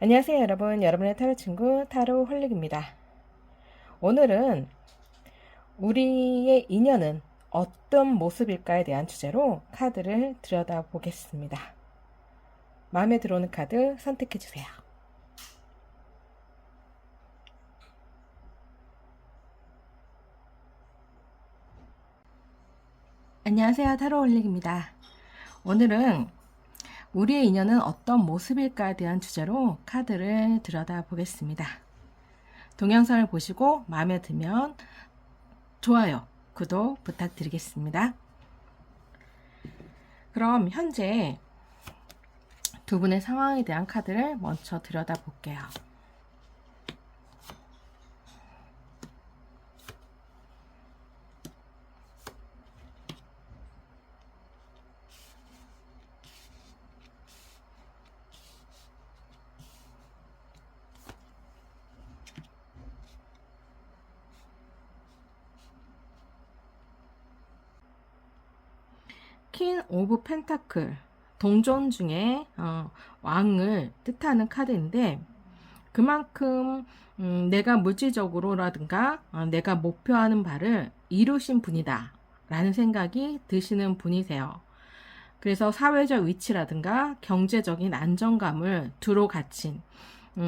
안녕하세요 여러분. 여러분의 타로 친구 타로 홀릭입니다. 오늘은 우리의 인연은 어떤 모습일까에 대한 주제로 카드를 들여다보겠습니다. 마음에 들어오는 카드 선택해주세요. 안녕하세요 타로 홀릭입니다. 오늘은 우리의 인연은 어떤 모습일까에 대한 주제로 카드를 들여다보겠습니다. 동영상을 보시고 마음에 들면 좋아요, 구독 부탁드리겠습니다. 그럼 현재 두 분의 상황에 대한 카드를 먼저 들여다볼게요. 퀸 오브 펜타클, 동전 중에 왕을 뜻하는 카드인데 그만큼 내가 물질적으로라든가 내가 목표하는 바를 이루신 분이다 라는 생각이 드시는 분이세요. 그래서 사회적 위치라든가 경제적인 안정감을 두루 갖춘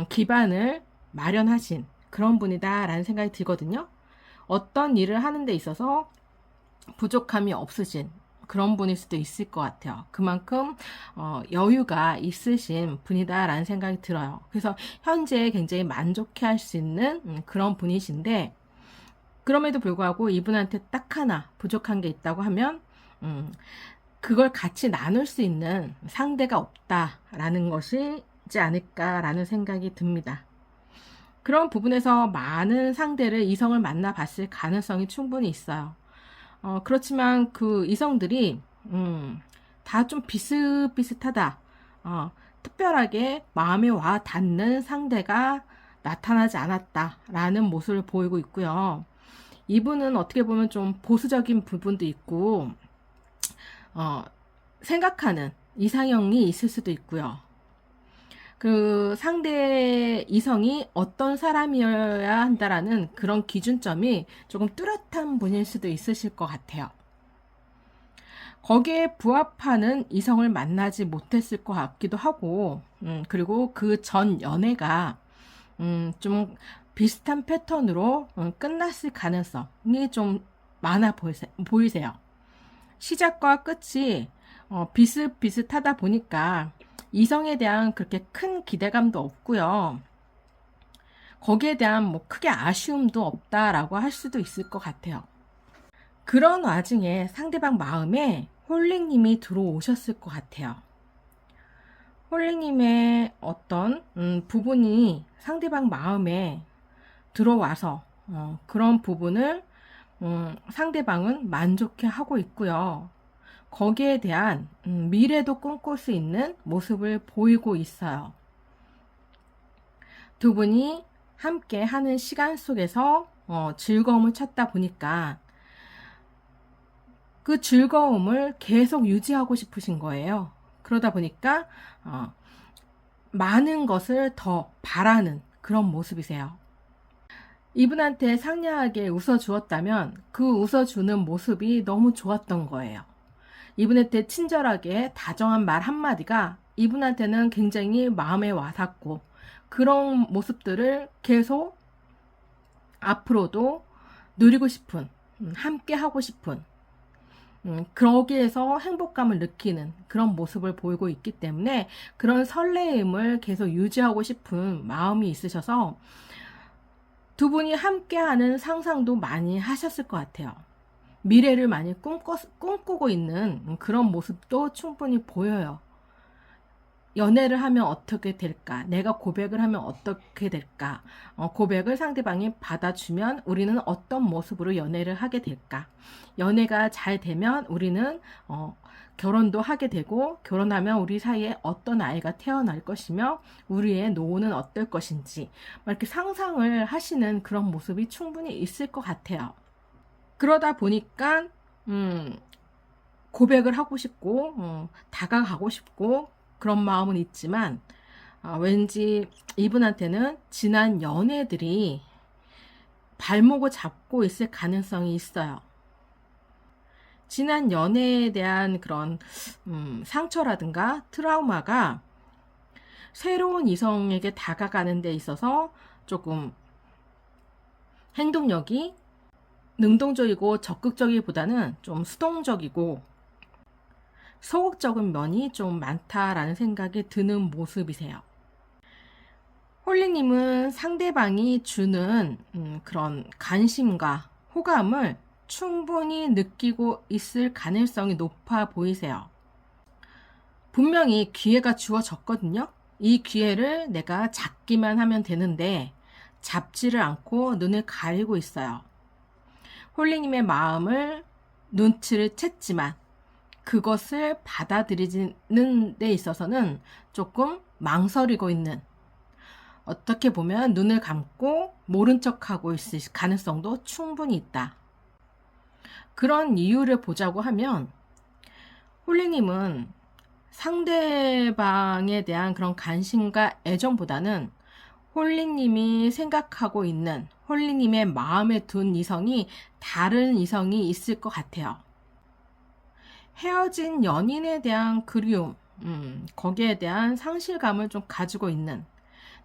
기반을 마련하신 그런 분이다 라는 생각이 들거든요. 어떤 일을 하는 데 있어서 부족함이 없으신 그런 분일 수도 있을 것 같아요. 그만큼 여유가 있으신 분이다라는 생각이 들어요. 그래서 현재 굉장히 만족해 할 수 있는 그런 분이신데 그럼에도 불구하고 이분한테 딱 하나 부족한 게 있다고 하면 그걸 같이 나눌 수 있는 상대가 없다라는 것이지 않을까라는 생각이 듭니다. 그런 부분에서 많은 상대를 이성을 만나봤을 가능성이 충분히 있어요. 그렇지만 그 이성들이 다 좀 비슷비슷하다. 특별하게 마음에 와 닿는 상대가 나타나지 않았다라는 모습을 보이고 있고요. 이분은 어떻게 보면 좀 보수적인 부분도 있고 생각하는 이상형이 있을 수도 있고요. 그 상대 이성이 어떤 사람이어야 한다라는 그런 기준점이 조금 뚜렷한 분일 수도 있으실 것 같아요. 거기에 부합하는 이성을 만나지 못했을 것 같기도 하고, 그리고 그 전 연애가 좀 비슷한 패턴으로 끝났을 가능성이 좀 많아 보이세요. 시작과 끝이 비슷비슷하다 보니까 이성에 대한 그렇게 큰 기대감도 없고요. 거기에 대한 뭐 크게 아쉬움도 없다라고 할 수도 있을 것 같아요. 그런 와중에 상대방 마음에 홀릭님이 들어오셨을 것 같아요. 홀릭님의 어떤 부분이 상대방 마음에 들어와서 그런 부분을 상대방은 만족해 하고 있고요. 거기에 대한 미래도 꿈꿀 수 있는 모습을 보이고 있어요. 두 분이 함께 하는 시간 속에서 즐거움을 찾다 보니까 그 즐거움을 계속 유지하고 싶으신 거예요. 그러다 보니까 많은 것을 더 바라는 그런 모습이세요. 이분한테 상냥하게 웃어주었다면 그 웃어주는 모습이 너무 좋았던 거예요. 이분한테 친절하게 다정한 말 한마디가 이분한테는 굉장히 마음에 와닿고 그런 모습들을 계속 앞으로도 누리고 싶은, 함께 하고 싶은, 거기에서 행복감을 느끼는 그런 모습을 보이고 있기 때문에 그런 설레임을 계속 유지하고 싶은 마음이 있으셔서 두 분이 함께하는 상상도 많이 하셨을 것 같아요. 미래를 많이 꿈꾸고 있는 그런 모습도 충분히 보여요. 연애를 하면 어떻게 될까? 내가 고백을 하면 어떻게 될까? 고백을 상대방이 받아주면 우리는 어떤 모습으로 연애를 하게 될까? 연애가 잘 되면 우리는 결혼도 하게 되고 결혼하면 우리 사이에 어떤 아이가 태어날 것이며 우리의 노후는 어떨 것인지 이렇게 상상을 하시는 그런 모습이 충분히 있을 것 같아요. 그러다 보니까 고백을 하고 싶고 다가가고 싶고 그런 마음은 있지만 왠지 이분한테는 지난 연애들이 발목을 잡고 있을 가능성이 있어요. 지난 연애에 대한 그런 상처라든가 트라우마가 새로운 이성에게 다가가는 데 있어서 조금 행동력이 능동적이고 적극적이보다는 좀 수동적이고 소극적인 면이 좀 많다라는 생각이 드는 모습이세요. 홀리님은 상대방이 주는 그런 관심과 호감을 충분히 느끼고 있을 가능성이 높아 보이세요. 분명히 기회가 주어졌거든요. 이 기회를 내가 잡기만 하면 되는데 잡지를 않고 눈을 가리고 있어요. 홀리님의 마음을 눈치를 챘지만 그것을 받아들이는 데 있어서는 조금 망설이고 있는, 어떻게 보면 눈을 감고 모른 척하고 있을 가능성도 충분히 있다. 그런 이유를 보자고 하면 홀리님은 상대방에 대한 그런 관심과 애정보다는 홀리님이 생각하고 있는, 홀리님의 마음에 둔 이성이 다른 이성이 있을 것 같아요. 헤어진 연인에 대한 그리움, 거기에 대한 상실감을 좀 가지고 있는,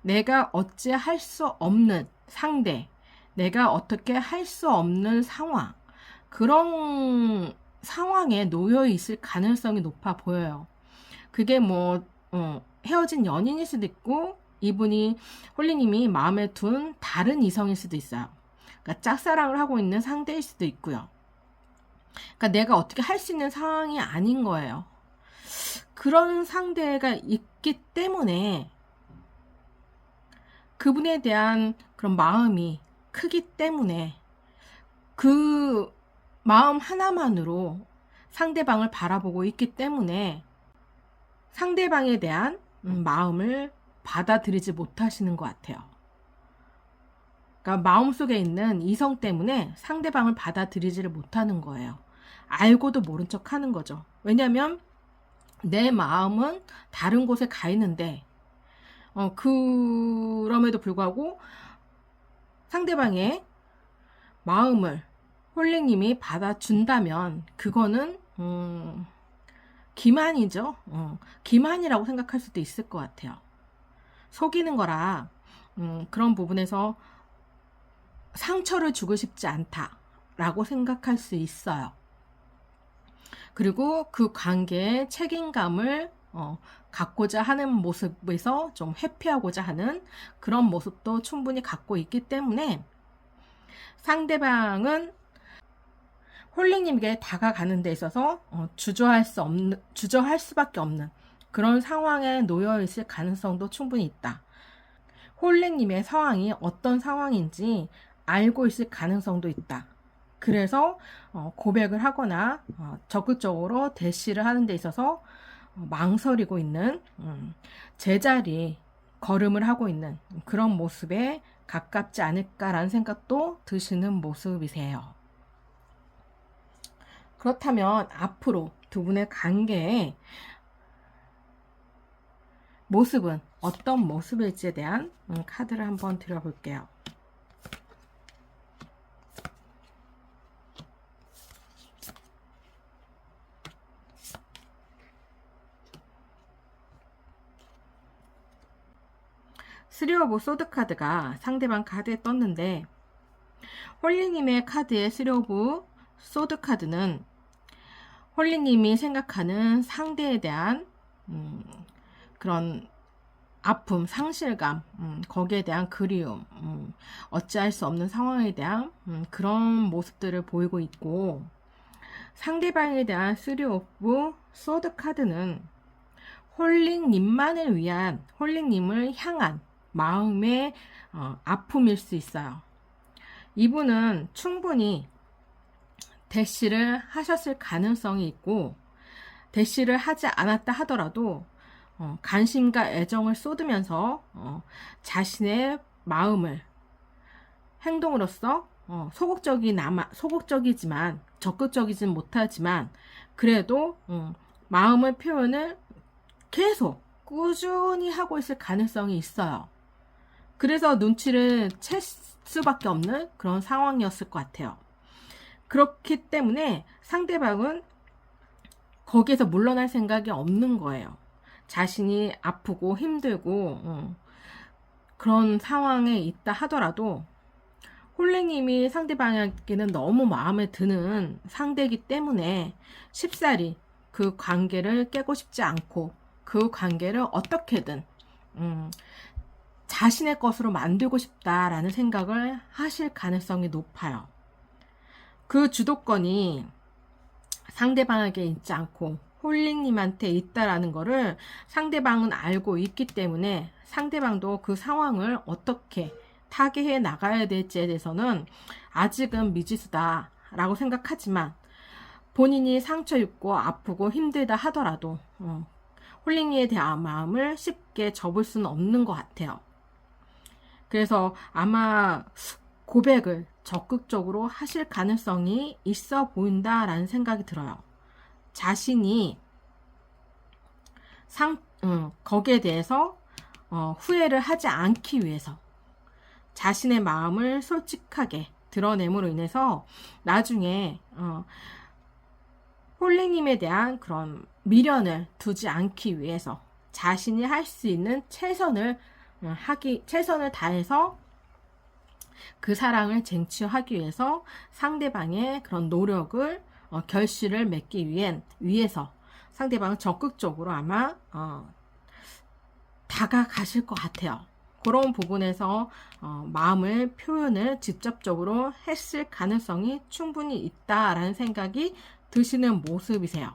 내가 어찌 할 수 없는 상대, 내가 어떻게 할 수 없는 상황, 그런 상황에 놓여 있을 가능성이 높아 보여요. 그게 헤어진 연인일 수도 있고, 이분이, 홀리님이 마음에 둔 다른 이성일 수도 있어요. 그러니까 짝사랑을 하고 있는 상대일 수도 있고요. 그러니까 내가 어떻게 할 수 있는 상황이 아닌 거예요. 그런 상대가 있기 때문에 그분에 대한 그런 마음이 크기 때문에 그 마음 하나만으로 상대방을 바라보고 있기 때문에 상대방에 대한 마음을 받아들이지 못하시는 것 같아요. 그러니까 마음속에 있는 이성 때문에 상대방을 받아들이지를 못하는 거예요. 알고도 모른 척 하는 거죠. 왜냐하면 내 마음은 다른 곳에 가 있는데 그럼에도 불구하고 상대방의 마음을 홀리님이 받아준다면 그거는 기만이죠. 기만이라고 생각할 수도 있을 것 같아요. 속이는 거라 그런 부분에서 상처를 주고 싶지 않다라고 생각할 수 있어요. 그리고 그 관계에 책임감을 갖고자 하는 모습에서 좀 회피하고자 하는 그런 모습도 충분히 갖고 있기 때문에 상대방은 홀리님에게 다가가는 데 있어서 주저할 수밖에 없는 그런 상황에 놓여 있을 가능성도 충분히 있다. 홀리님의 상황이 어떤 상황인지 알고 있을 가능성도 있다. 그래서 고백을 하거나 적극적으로 대시를 하는 데 있어서 망설이고 있는, 제자리 걸음을 하고 있는 그런 모습에 가깝지 않을까라는 생각도 드시는 모습이세요. 그렇다면 앞으로 두 분의 관계의 모습은 어떤 모습일지에 대한 카드를 한번 드려볼게요. 쓰리 오브 소드 카드가 상대방 카드에 떴는데 홀리님의 카드의 쓰리 오브 소드 카드는 홀리님이 생각하는 상대에 대한 그런 아픔, 상실감, 거기에 대한 그리움, 어찌할 수 없는 상황에 대한 그런 모습들을 보이고 있고, 상대방에 대한 쓰리 오브 소드 카드는 홀리님만을 위한, 홀리님을 향한 마음의 아픔일 수 있어요. 이분은 충분히 대시를 하셨을 가능성이 있고, 대시를 하지 않았다 하더라도 관심과 애정을 쏟으면서 자신의 마음을 행동으로써 소극적이지만 적극적이진 못하지만 그래도 마음의 표현을 계속 꾸준히 하고 있을 가능성이 있어요. 그래서 눈치를 챌 수밖에 없는 그런 상황이었을 것 같아요. 그렇기 때문에 상대방은 거기에서 물러날 생각이 없는 거예요. 자신이 아프고 힘들고 그런 상황에 있다 하더라도 홀링님이 상대방에게는 너무 마음에 드는 상대이기 때문에 쉽사리 그 관계를 깨고 싶지 않고 그 관계를 어떻게든 자신의 것으로 만들고 싶다라는 생각을 하실 가능성이 높아요. 그 주도권이 상대방에게 있지 않고 홀링님한테 있다라는 거를 상대방은 알고 있기 때문에 상대방도 그 상황을 어떻게 타개해 나가야 될지에 대해서는 아직은 미지수다 라고 생각하지만, 본인이 상처 입고 아프고 힘들다 하더라도 홀링이에 대한 마음을 쉽게 접을 수는 없는 것 같아요. 그래서 아마 고백을 적극적으로 하실 가능성이 있어 보인다라는 생각이 들어요. 자신이 거기에 대해서 후회를 하지 않기 위해서 자신의 마음을 솔직하게 드러냄으로 인해서 나중에 홀링님에 대한 그런 미련을 두지 않기 위해서 자신이 할 수 있는 최선을 다해서 그 사랑을 쟁취하기 위해서 상대방의 그런 노력을 결실을 맺기 위해서 상대방은 적극적으로 아마 다가가실 것 같아요. 그런 부분에서 마음을 표현을 직접적으로 했을 가능성이 충분히 있다라는 생각이 드시는 모습이세요.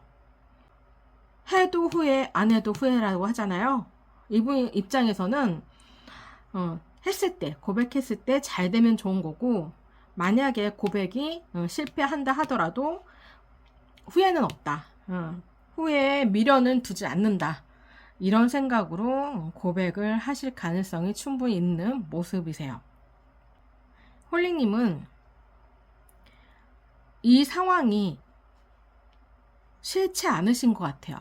해도 후회, 안 해도 후회라고 하잖아요. 이분 입장에서는 했을 때, 고백했을 때 잘 되면 좋은 거고, 만약에 고백이 실패한다 하더라도 후회는 없다. 후회에 미련은 두지 않는다. 이런 생각으로 고백을 하실 가능성이 충분히 있는 모습이세요. 홀링님은 이 상황이 싫지 않으신 것 같아요.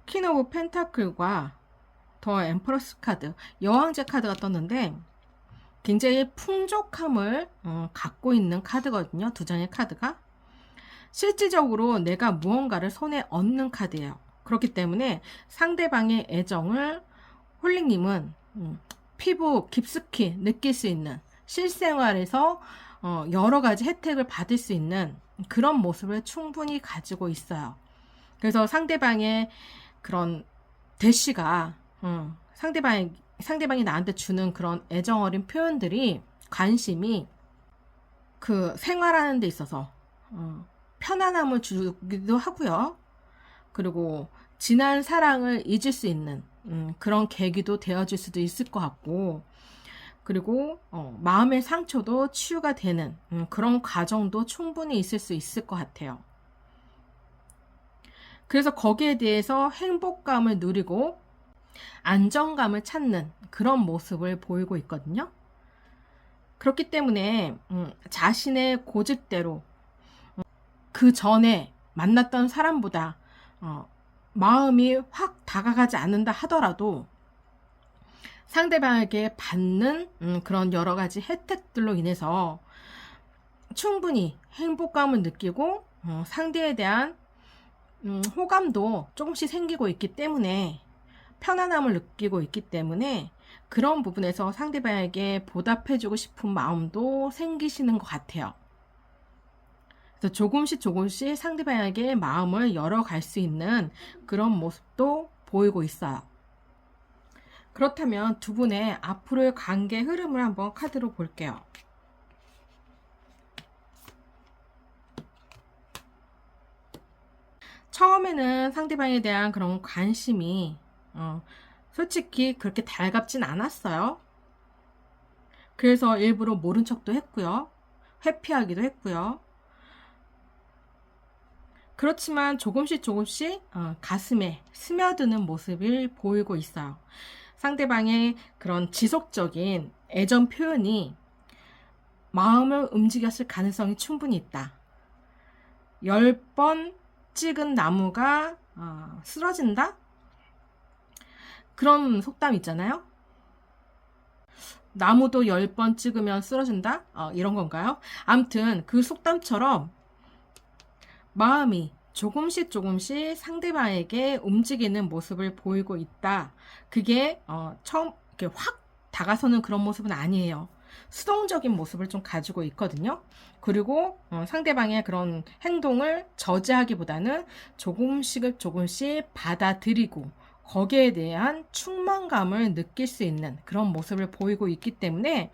퀸 오브 펜타클과 더 엠퍼러스 카드, 여왕제 카드가 떴는데 굉장히 풍족함을 갖고 있는 카드거든요. 두 장의 카드가. 실질적으로 내가 무언가를 손에 얻는 카드예요. 그렇기 때문에 상대방의 애정을 홀링님은 피부 깊숙이 느낄 수 있는, 실생활에서 여러 가지 혜택을 받을 수 있는 그런 모습을 충분히 가지고 있어요. 그래서 상대방의 그런 대시가 상대방이 나한테 주는 그런 애정 어린 표현들이, 관심이 그 생활하는 데 있어서 편안함을 주기도 하고요. 그리고 지난 사랑을 잊을 수 있는 그런 계기도 되어질 수도 있을 것 같고, 그리고 마음의 상처도 치유가 되는 그런 과정도 충분히 있을 수 있을 것 같아요. 그래서 거기에 대해서 행복감을 누리고 안정감을 찾는 그런 모습을 보이고 있거든요. 그렇기 때문에 자신의 고집대로 그 전에 만났던 사람보다 마음이 확 다가가지 않는다 하더라도 상대방에게 받는 그런 여러 가지 혜택들로 인해서 충분히 행복감을 느끼고 상대에 대한 호감도 조금씩 생기고 있기 때문에, 편안함을 느끼고 있기 때문에 그런 부분에서 상대방에게 보답해주고 싶은 마음도 생기시는 것 같아요. 그래서 조금씩 상대방에게 마음을 열어갈 수 있는 그런 모습도 보이고 있어요. 그렇다면 두 분의 앞으로의 관계 흐름을 한번 카드로 볼게요. 처음에는 상대방에 대한 그런 관심이 솔직히 그렇게 달갑진 않았어요. 그래서 일부러 모른 척도 했고요. 회피하기도 했고요. 그렇지만 조금씩 가슴에 스며드는 모습을 보이고 있어요. 상대방의 그런 지속적인 애정 표현이 마음을 움직였을 가능성이 충분히 있다. 10번 찍은 나무가 쓰러진다? 그런 속담 있잖아요. 나무도 10번 찍으면 쓰러진다? 이런 건가요? 암튼 그 속담처럼 마음이 조금씩 조금씩 상대방에게 움직이는 모습을 보이고 있다. 그게 처음 이렇게 확 다가서는 그런 모습은 아니에요. 수동적인 모습을 좀 가지고 있거든요. 그리고 상대방의 그런 행동을 저지하기보다는 조금씩 받아들이고 거기에 대한 충만감을 느낄 수 있는 그런 모습을 보이고 있기 때문에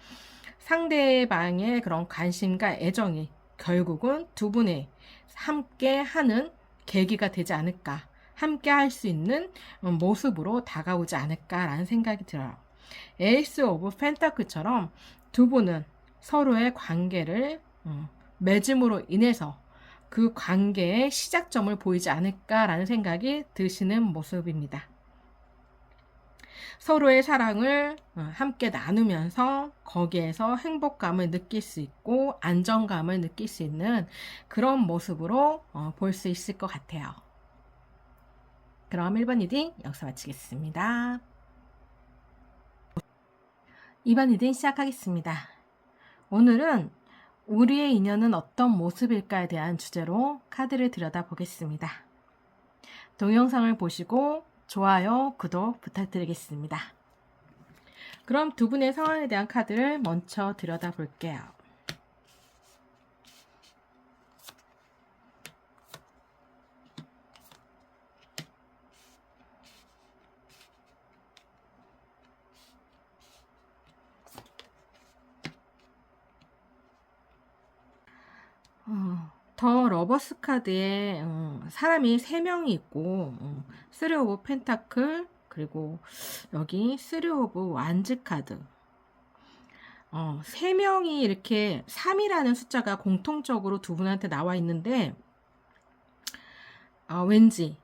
상대방의 그런 관심과 애정이 결국은 두 분의 함께 하는 계기가 되지 않을까, 함께 할 수 있는 모습으로 다가오지 않을까라는 생각이 들어요. 에이스 오브 펜타클처럼 두 분은 서로의 관계를 맺음으로 인해서 그 관계의 시작점을 보이지 않을까라는 생각이 드시는 모습입니다. 서로의 사랑을 함께 나누면서 거기에서 행복감을 느낄 수 있고 안정감을 느낄 수 있는 그런 모습으로 볼 수 있을 것 같아요. 그럼 1번 리딩 여기서 마치겠습니다. 2번 리딩 시작하겠습니다. 오늘은 우리의 인연은 어떤 모습일까에 대한 주제로 카드를 들여다보겠습니다. 동영상을 보시고 좋아요, 구독 부탁드리겠습니다. 그럼 두 분의 상황에 대한 카드를 먼저 들여다볼게요. 더 러버스 카드에 사람이 3명이 있고 3 오브 펜타클 그리고 여기 3 오브 완즈 카드 3명이 이렇게 3이라는 숫자가 공통적으로 두 분한테 나와 있는데 왠지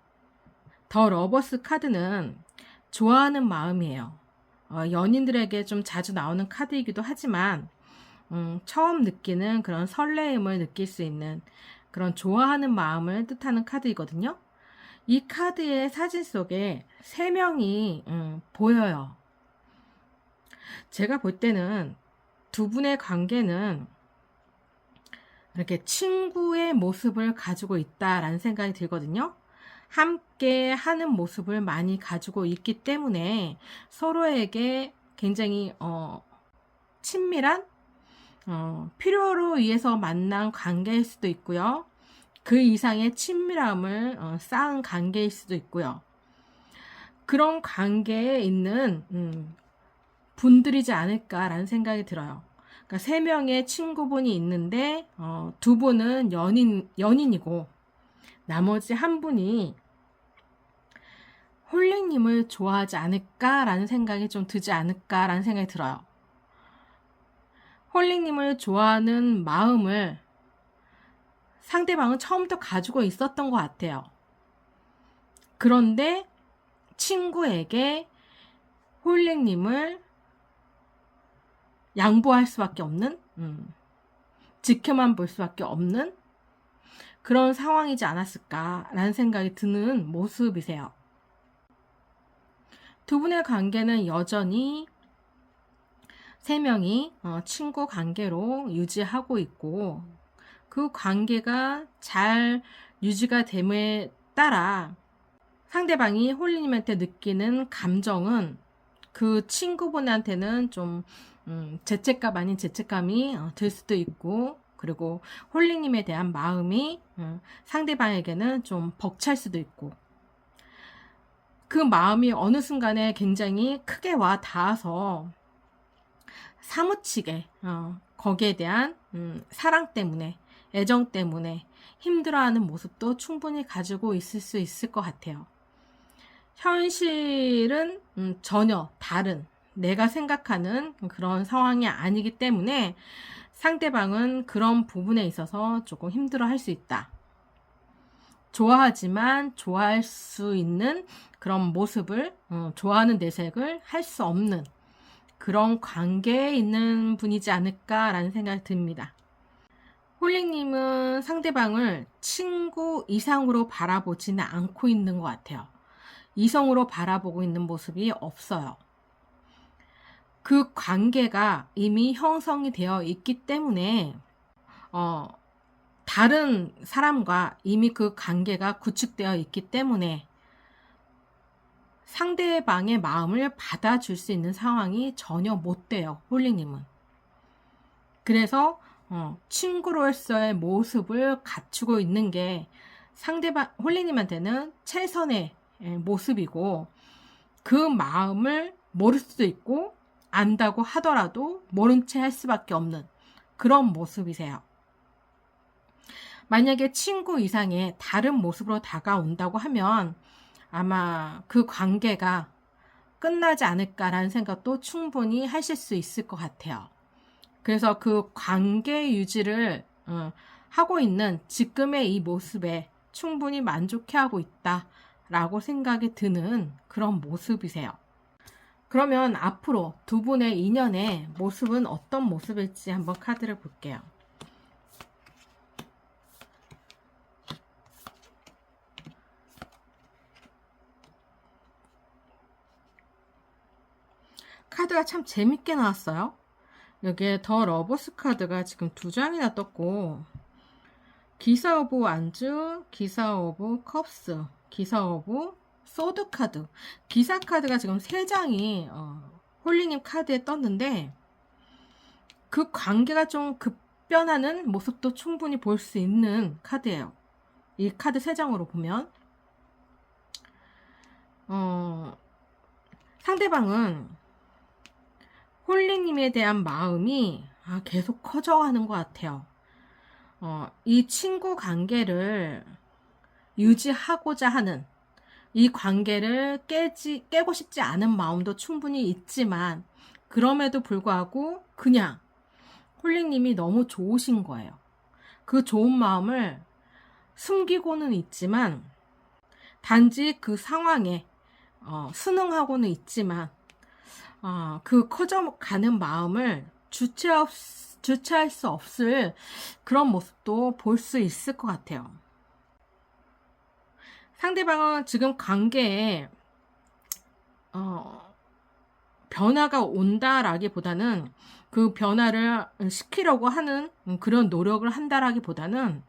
더 러버스 카드는 좋아하는 마음이에요. 연인들에게 좀 자주 나오는 카드이기도 하지만 처음 느끼는 그런 설레임을 느낄 수 있는 그런 좋아하는 마음을 뜻하는 카드이거든요. 이 카드의 사진 속에 3명이 보여요. 제가 볼 때는 두 분의 관계는 이렇게 친구의 모습을 가지고 있다라는 생각이 들거든요. 함께 하는 모습을 많이 가지고 있기 때문에 서로에게 굉장히 친밀한 필요로 의해서 만난 관계일 수도 있고요. 그 이상의 친밀함을 쌓은 관계일 수도 있고요. 그런 관계에 있는 분들이지 않을까라는 생각이 들어요. 그러니까 3명의 친구분이 있는데 두 분은 연인이고 나머지 한 분이 홀링님을 좋아하지 않을까라는 생각이 좀 들지 않을까라는 생각이 들어요. 홀링님을 좋아하는 마음을 상대방은 처음부터 가지고 있었던 것 같아요. 그런데 친구에게 홀링님을 양보할 수밖에 없는, 지켜만 볼 수밖에 없는 그런 상황이지 않았을까라는 생각이 드는 모습이세요. 두 분의 관계는 여전히 3명이 친구 관계로 유지하고 있고 그 관계가 잘 유지가 됨에 따라 상대방이 홀리님한테 느끼는 감정은 그 친구분한테는 좀 죄책감 아닌 죄책감이 들 수도 있고 그리고 홀리님에 대한 마음이 상대방에게는 좀 벅찰 수도 있고 그 마음이 어느 순간에 굉장히 크게 와 닿아서 사무치게 거기에 대한 사랑 때문에 애정 때문에 힘들어하는 모습도 충분히 가지고 있을 수 있을 것 같아요. 현실은 전혀 다른 내가 생각하는 그런 상황이 아니기 때문에 상대방은 그런 부분에 있어서 조금 힘들어 할 수 있다. 좋아하지만 좋아할 수 있는 그런 모습을 좋아하는 내색을 할 수 없는 그런 관계에 있는 분이지 않을까라는 생각이 듭니다. 홀링님은 상대방을 친구 이상으로 바라보지는 않고 있는 것 같아요. 이성으로 바라보고 있는 모습이 없어요. 그 관계가 이미 형성이 되어 있기 때문에 다른 사람과 이미 그 관계가 구축되어 있기 때문에 상대방의 마음을 받아줄 수 있는 상황이 전혀 못 돼요. 홀링님은. 그래서 친구로서의 모습을 갖추고 있는 게 상대방 홀링님한테는 최선의 모습이고, 그 마음을 모를 수도 있고 안다고 하더라도 모른 채 할 수밖에 없는 그런 모습이세요. 만약에 친구 이상의 다른 모습으로 다가온다고 하면 아마 그 관계가 끝나지 않을까라는 생각도 충분히 하실 수 있을 것 같아요. 그래서 그 관계 유지를 하고 있는 지금의 이 모습에 충분히 만족해하고 있다라고 생각이 드는 그런 모습이세요. 그러면 앞으로 두 분의 인연의 모습은 어떤 모습일지 한번 카드를 볼게요. 카드가 참 재밌게 나왔어요. 여기에 더 러버스 카드가 지금 2장이나 떴고, 기사 오브 완즈, 기사 오브 컵스, 기사 오브 소드 카드, 기사 카드가 지금 3장이 홀링님 카드에 떴는데, 그 관계가 좀 급변하는 모습도 충분히 볼 수 있는 카드예요. 이 카드 3장으로 보면 상대방은 홀링님에 대한 마음이 계속 커져가는 것 같아요. 이 친구 관계를 유지하고자 하는, 이 관계를 깨고 싶지 않은 마음도 충분히 있지만, 그럼에도 불구하고 그냥 홀링님이 너무 좋으신 거예요. 그 좋은 마음을 숨기고는 있지만, 단지 그 상황에 순응하고는 있지만, 그 커져가는 마음을 주체할 수 없을 그런 모습도 볼 수 있을 것 같아요. 상대방은 지금 관계에 변화가 온다라기보다는, 그 변화를 시키려고 하는 그런 노력을 한다라기보다는,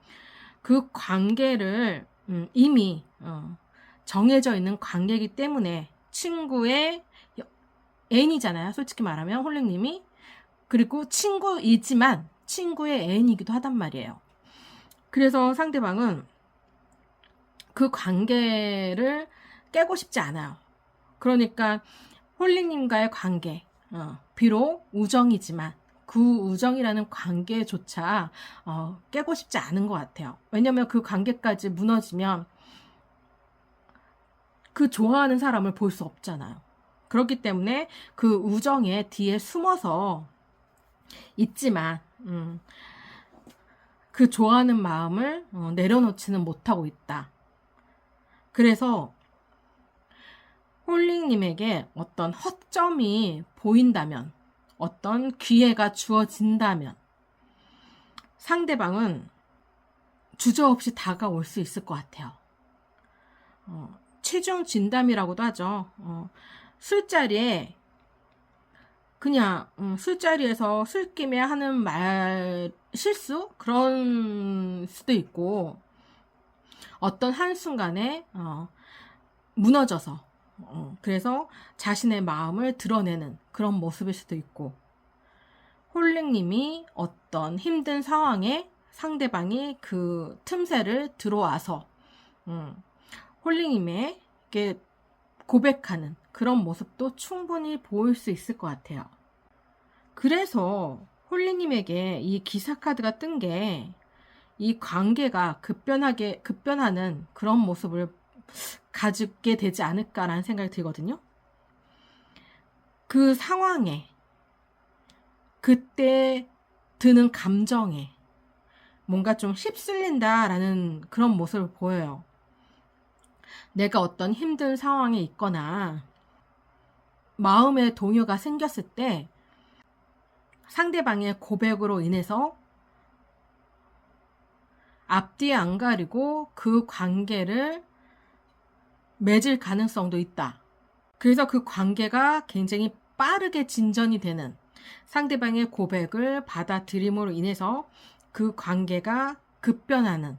그 관계를 이미 정해져 있는 관계이기 때문에, 친구의 애인이잖아요. 솔직히 말하면 홀링님이. 그리고 친구이지만 친구의 애인이기도 하단 말이에요. 그래서 상대방은 그 관계를 깨고 싶지 않아요. 그러니까 홀링님과의 관계, 비록 우정이지만 그 우정이라는 관계조차 깨고 싶지 않은 것 같아요. 왜냐면 그 관계까지 무너지면 그 좋아하는 사람을 볼 수 없잖아요. 그렇기 때문에 그 우정의 뒤에 숨어서 있지만 그 좋아하는 마음을 내려놓지는 못하고 있다. 그래서 홀링님에게 어떤 허점이 보인다면, 어떤 기회가 주어진다면 상대방은 주저없이 다가올 수 있을 것 같아요. 최종 진담이라고도 하죠. 술자리에 그냥 술자리에서 술김에 하는 말 실수? 그런 수도 있고, 어떤 한순간에 무너져서 그래서 자신의 마음을 드러내는 그런 모습일 수도 있고, 홀링님이 어떤 힘든 상황에 상대방이 그 틈새를 들어와서 홀링님에게 고백하는 그런 모습도 충분히 보일 수 있을 것 같아요. 그래서 홀리님에게 이 기사 카드가 뜬 게, 이 관계가 급변하는 그런 모습을 가지게 되지 않을까라는 생각이 들거든요. 그 상황에, 그때 드는 감정에 뭔가 좀 휩쓸린다라는 그런 모습을 보여요. 내가 어떤 힘든 상황에 있거나 마음의 동요가 생겼을 때 상대방의 고백으로 인해서 앞뒤 안 가리고 그 관계를 맺을 가능성도 있다. 그래서 그 관계가 굉장히 빠르게 진전이 되는, 상대방의 고백을 받아들임으로 인해서 그 관계가 급변하는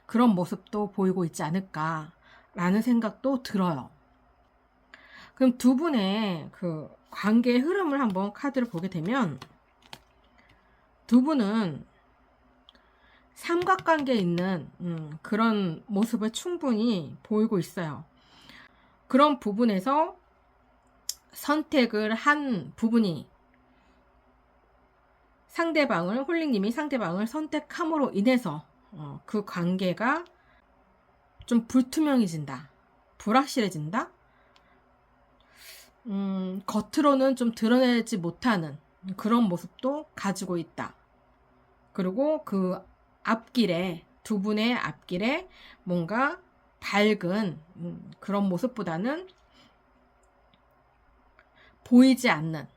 그런 모습도 보이고 있지 않을까라는 생각도 들어요. 그럼 두 분의 그 관계의 흐름을 한번 카드를 보게 되면, 두 분은 삼각관계에 있는 그런 모습을 충분히 보이고 있어요. 그런 부분에서 선택을 한 부분이, 홀링님이 상대방을 선택함으로 인해서 그 관계가 좀 불투명해진다, 불확실해진다, 겉으로는 좀 드러내지 못하는 그런 모습도 가지고 있다. 그리고 그 앞길에, 두 분의 앞길에 뭔가 밝은 그런 모습보다는 보이지 않는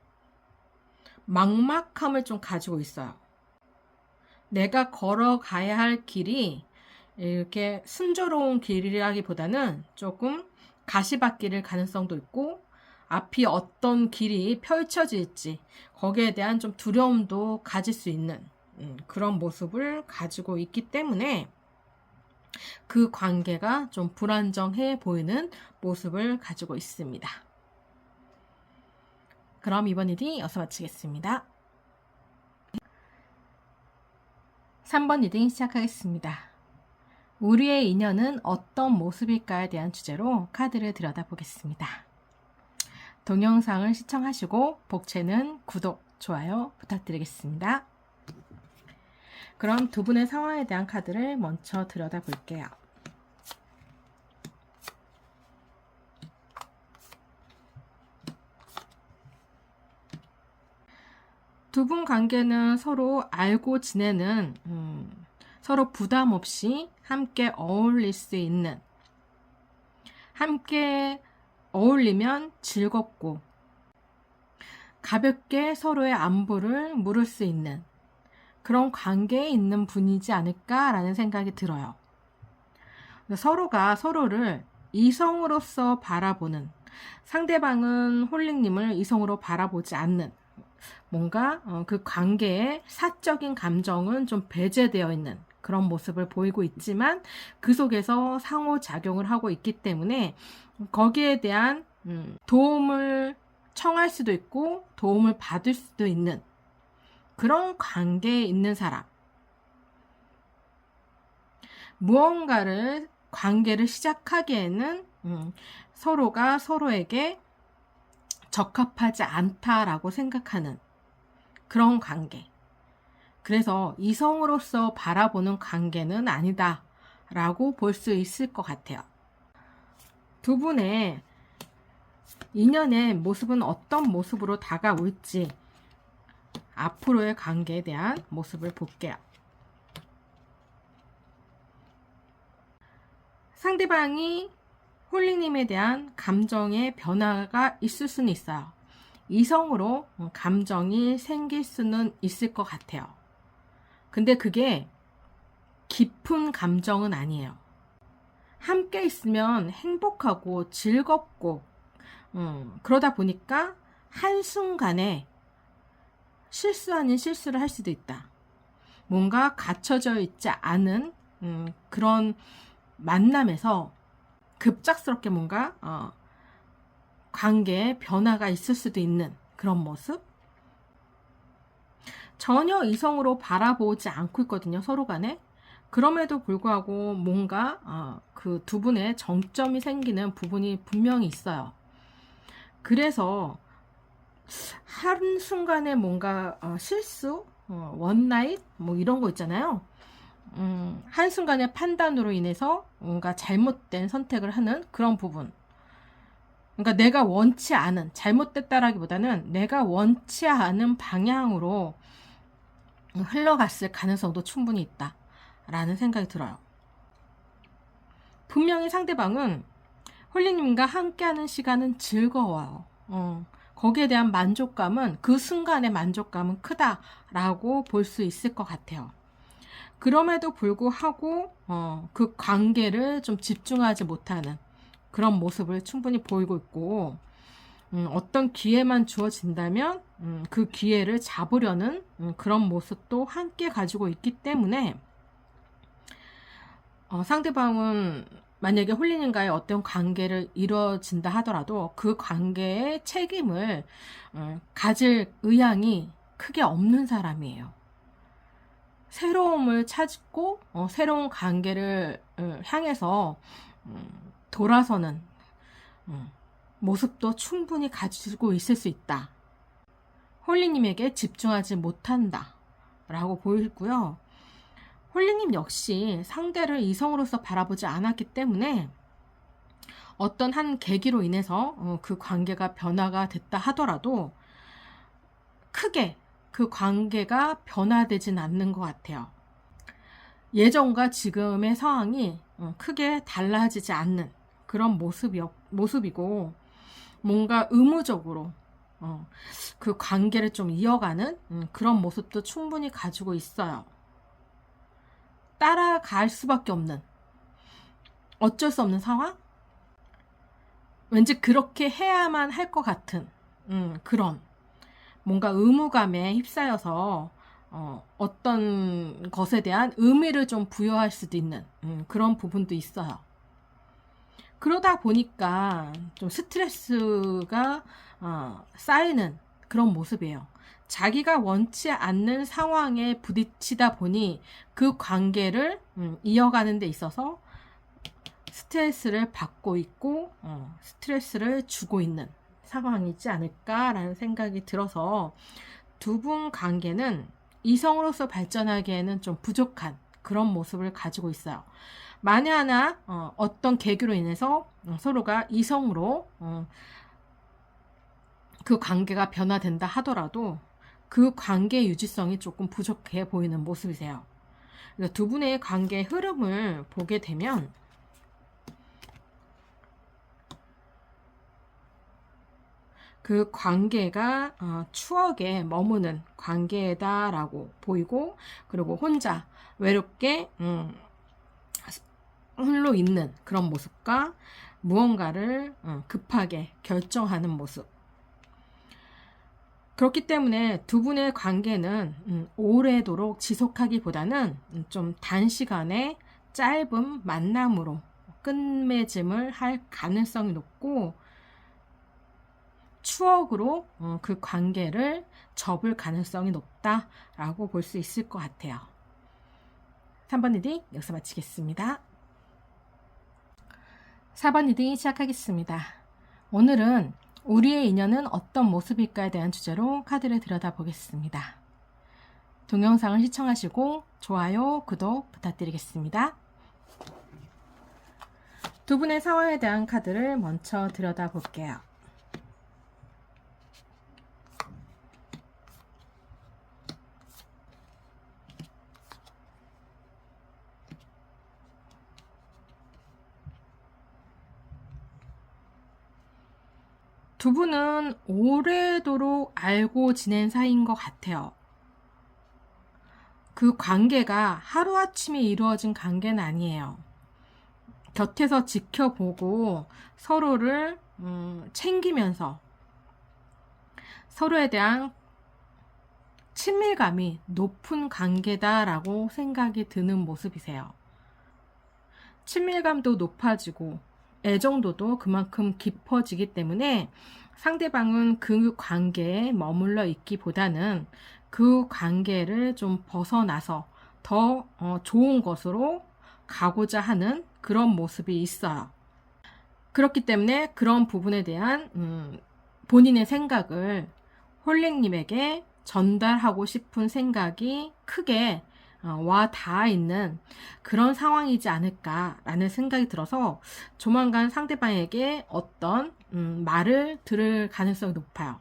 막막함을 좀 가지고 있어요. 내가 걸어가야 할 길이 이렇게 순조로운 길이라기보다는 조금 가시밭길일 가능성도 있고, 앞이 어떤 길이 펼쳐질지 거기에 대한 좀 두려움도 가질 수 있는 그런 모습을 가지고 있기 때문에 그 관계가 좀 불안정해 보이는 모습을 가지고 있습니다. 그럼 이번 리딩 여기서 마치겠습니다. 3번 리딩 시작하겠습니다. 우리의 인연은 어떤 모습일까에 대한 주제로 카드를 들여다보겠습니다. 동영상을 시청하시고 복채는 구독, 좋아요 부탁드리겠습니다. 그럼 두 분의 상황에 대한 카드를 먼저 들여다볼게요. 두 분 관계는 서로 알고 지내는, 서로 부담 없이 함께 어울릴 수 있는, 함께 어울리면 즐겁고 가볍게 서로의 안부를 물을 수 있는 그런 관계에 있는 분이지 않을까라는 생각이 들어요. 서로가 서로를 이성으로서 바라보는, 상대방은 홀링님을 이성으로 바라보지 않는, 뭔가 그 관계에 사적인 감정은 좀 배제되어 있는 그런 모습을 보이고 있지만, 그 속에서 상호작용을 하고 있기 때문에 거기에 대한 도움을 청할 수도 있고 도움을 받을 수도 있는 그런 관계에 있는 사람. 무언가를, 관계를 시작하기에는 서로가 서로에게 적합하지 않다라고 생각하는 그런 관계. 그래서 이성으로서 바라보는 관계는 아니다 라고 볼 수 있을 것 같아요. 두 분의 인연의 모습은 어떤 모습으로 다가올지, 앞으로의 관계에 대한 모습을 볼게요. 상대방이 홀리님에 대한 감정의 변화가 있을 수는 있어요. 이성으로 감정이 생길 수는 있을 것 같아요. 근데 그게 깊은 감정은 아니에요. 함께 있으면 행복하고 즐겁고 그러다 보니까 한순간에 실수 아닌 실수를 할 수도 있다. 뭔가 갖춰져 있지 않은 그런 만남에서 급작스럽게 뭔가 관계에 변화가 있을 수도 있는 그런 모습? 전혀 이성으로 바라보지 않고 있거든요, 서로 간에. 그럼에도 불구하고 뭔가 그 두 분의 정점이 생기는 부분이 분명히 있어요. 그래서 한순간에 뭔가 실수, 원나잇 뭐 이런 거 있잖아요. 한순간의 판단으로 인해서 뭔가 잘못된 선택을 하는 그런 부분. 그러니까 내가 원치 않은, 잘못됐다라기보다는 내가 원치 않은 방향으로 흘러갔을 가능성도 충분히 있다라는 생각이 들어요. 분명히 상대방은 홀리님과 함께하는 시간은 즐거워요. 거기에 대한 만족감은, 그 순간의 만족감은 크다라고 볼 수 있을 것 같아요. 그럼에도 불구하고 그 관계를 좀 집중하지 못하는 그런 모습을 충분히 보이고 있고, 어떤 기회만 주어진다면 그 기회를 잡으려는 그런 모습도 함께 가지고 있기 때문에 상대방은 만약에 홀리님과의 어떤 관계를 이루어진다 하더라도 그 관계의 책임을 가질 의향이 크게 없는 사람이에요. 새로움을 찾고 새로운 관계를 향해서 돌아서는 모습도 충분히 가지고 있을 수 있다. 홀리님에게 집중하지 못한다 라고 보이고요. 홀리님 역시 상대를 이성으로서 바라보지 않았기 때문에 어떤 한 계기로 인해서 그 관계가 변화가 됐다 하더라도 크게 그 관계가 변화되진 않는 것 같아요. 예전과 지금의 상황이 크게 달라지지 않는 그런 모습이고, 뭔가 의무적으로 그 관계를 좀 이어가는 그런 모습도 충분히 가지고 있어요. 따라갈 수밖에 없는, 어쩔 수 없는 상황? 왠지 그렇게 해야만 할 것 같은 그런 뭔가 의무감에 휩싸여서 어떤 것에 대한 의미를 좀 부여할 수도 있는 그런 부분도 있어요. 그러다 보니까 좀 스트레스가 쌓이는 그런 모습이에요. 자기가 원치 않는 상황에 부딪히다 보니 그 관계를 이어가는 데 있어서 스트레스를 받고 있고 스트레스를 주고 있는 상황이지 않을까라는 생각이 들어서 두 분 관계는 이성으로서 발전하기에는 좀 부족한 그런 모습을 가지고 있어요. 만에 하나 어떤 계기로 인해서 서로가 이성으로 그 관계가 변화된다 하더라도 그 관계의 유지성이 조금 부족해 보이는 모습이세요. 그러니까 두 분의 관계의 흐름을 보게 되면 그 관계가 추억에 머무는 관계다라고 보이고, 그리고 혼자 외롭게 홀로 있는 그런 모습과 무언가를 급하게 결정하는 모습. 그렇기 때문에 두 분의 관계는 오래도록 지속하기보다는 좀 단시간에 짧은 만남으로 끝맺음을 할 가능성이 높고, 추억으로 그 관계를 접을 가능성이 높다라고 볼 수 있을 것 같아요. 3번 리딩 여기서 마치겠습니다. 4번 리딩 시작하겠습니다. 오늘은 우리의 인연은 어떤 모습일까에 대한 주제로 카드를 들여다보겠습니다. 동영상을 시청하시고 좋아요, 구독 부탁드리겠습니다. 두 분의 상황에 대한 카드를 먼저 들여다볼게요. 두 분은 오래도록 알고 지낸 사이인 것 같아요. 그 관계가 하루아침에 이루어진 관계는 아니에요. 곁에서 지켜보고 서로를 챙기면서 서로에 대한 친밀감이 높은 관계다라고 생각이 드는 모습이세요. 친밀감도 높아지고 애정도도 그만큼 깊어지기 때문에 상대방은 그 관계에 머물러 있기보다는 그 관계를 좀 벗어나서 더 좋은 것으로 가고자 하는 그런 모습이 있어요. 그렇기 때문에 그런 부분에 대한 본인의 생각을 홀릭님에게 전달하고 싶은 생각이 크게 와 닿아 있는 그런 상황이지 않을까라는 생각이 들어서 조만간 상대방에게 어떤 말을 들을 가능성이 높아요.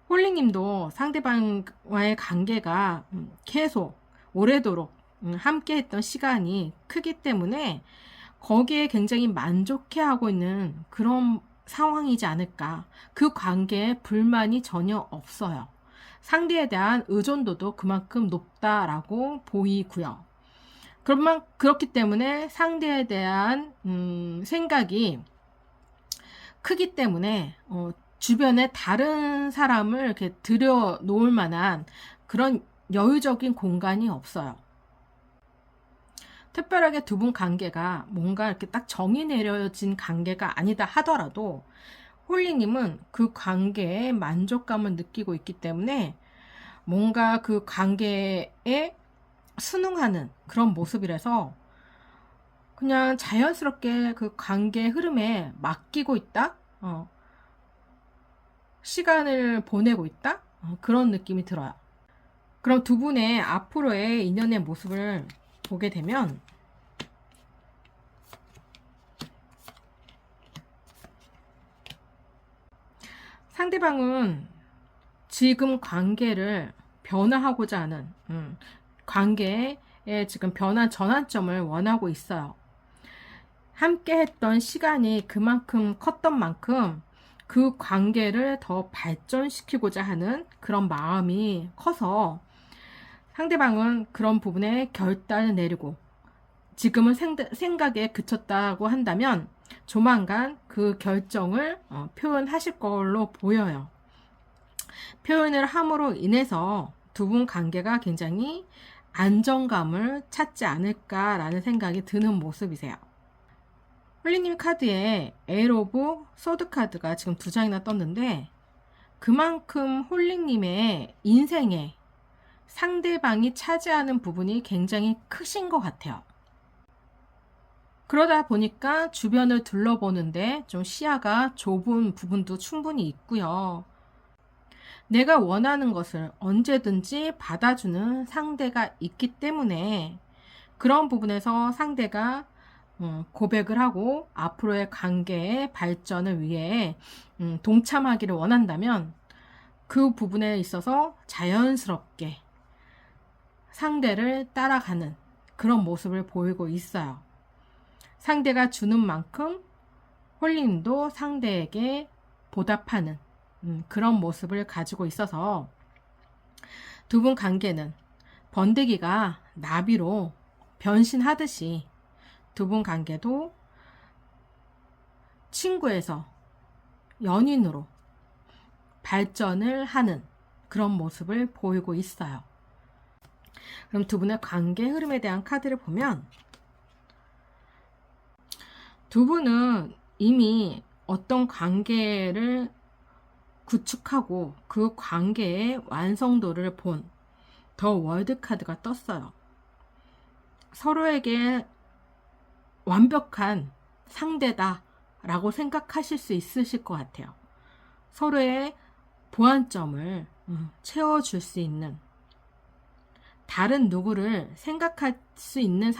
홀링님도 상대방과의 관계가 계속 오래도록 함께 했던 시간이 크기 때문에 거기에 굉장히 만족해하고 있는 그런 상황이지 않을까. 그 관계에 불만이 전혀 없어요. 상대에 대한 의존도도 그만큼 높다라고 보이고요. 그렇기 때문에 상대에 대한 생각이 크기 때문에 주변에 다른 사람을 이렇게 들여 놓을 만한 그런 여유적인 공간이 없어요. 특별하게 두 분 관계가 뭔가 이렇게 딱 정이 내려진 관계가 아니다 하더라도 홀리님은 그 관계에 만족감을 느끼고 있기 때문에 뭔가 그 관계에 순응하는 그런 모습이라서 그냥 자연스럽게 그 관계 흐름에 맡기고 있다? 시간을 보내고 있다? 그런 느낌이 들어요. 그럼 두 분의 앞으로의 인연의 모습을 보게 되면 상대방은 지금 관계를 변화하고자 하는 관계에 지금 변화 전환점을 원하고 있어요. 함께 했던 시간이 그만큼 컸던 만큼 그 관계를 더 발전시키고자 하는 그런 마음이 커서 상대방은 그런 부분에 결단을 내리고 지금은 생각에 그쳤다고 한다면 조만간 그 결정을 표현하실 걸로 보여요. 표현을 함으로 인해서 두 분 관계가 굉장히 안정감을 찾지 않을까라는 생각이 드는 모습이세요. 홀리님 카드에 에일 오브 소드 카드가 지금 2장이나 떴는데 그만큼 홀리님의 인생에 상대방이 차지하는 부분이 굉장히 크신 것 같아요. 그러다 보니까 주변을 둘러보는데 좀 시야가 좁은 부분도 충분히 있고요. 내가 원하는 것을 언제든지 받아주는 상대가 있기 때문에 그런 부분에서 상대가 고백을 하고 앞으로의 관계의 발전을 위해 동참하기를 원한다면 그 부분에 있어서 자연스럽게 상대를 따라가는 그런 모습을 보이고 있어요. 상대가 주는 만큼 홀리님도 상대에게 보답하는 그런 모습을 가지고 있어서 두 분 관계는 번데기가 나비로 변신하듯이 두 분 관계도 친구에서 연인으로 발전을 하는 그런 모습을 보이고 있어요. 그럼 두 분의 관계 흐름에 대한 카드를 보면 두 분은 이미 어떤 관계를 구축하고 그 관계의 완성도를 본 더 월드 카드가 떴어요. 서로에게 완벽한 상대다 라고 생각하실 수 있으실 것 같아요. 서로의 보완점을 채워줄 수 있는 다른 누구를 생각할 수 있는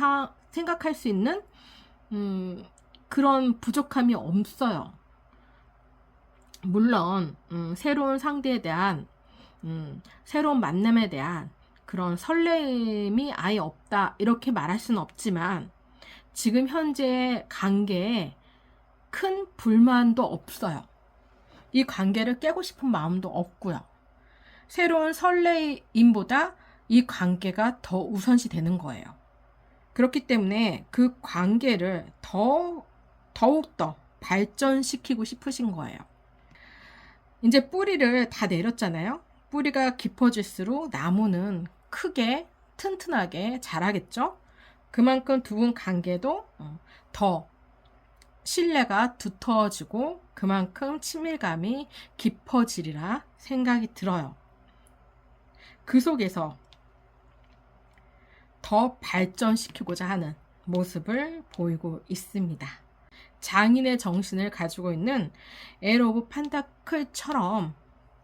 그런 부족함이 없어요. 물론 새로운 상대에 대한 새로운 만남에 대한 그런 설레임이 아예 없다 이렇게 말할 수는 없지만 지금 현재 관계에 큰 불만도 없어요. 이 관계를 깨고 싶은 마음도 없고요. 새로운 설레임보다 이 관계가 더 우선시 되는 거예요. 그렇기 때문에 그 관계를 더욱더 발전시키고 싶으신 거예요. 이제 뿌리를 다 내렸잖아요. 뿌리가 깊어질수록 나무는 크게 튼튼하게 자라겠죠. 그만큼 두 분 관계도 더 신뢰가 두터워지고 그만큼 친밀감이 깊어지리라 생각이 들어요. 그 속에서 더 발전시키고자 하는 모습을 보이고 있습니다. 장인의 정신을 가지고 있는 에일 오브 펜타클처럼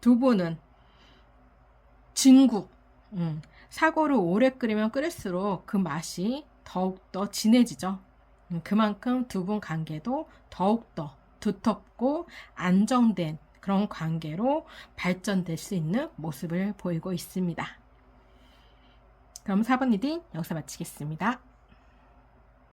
두 분은 진국, 사고를 오래 끓이면 끓일수록 그 맛이 더욱더 진해지죠. 그만큼 두 분 관계도 더욱더 두텁고 안정된 그런 관계로 발전될 수 있는 모습을 보이고 있습니다. 그럼 4번 리딩 여기서 마치겠습니다.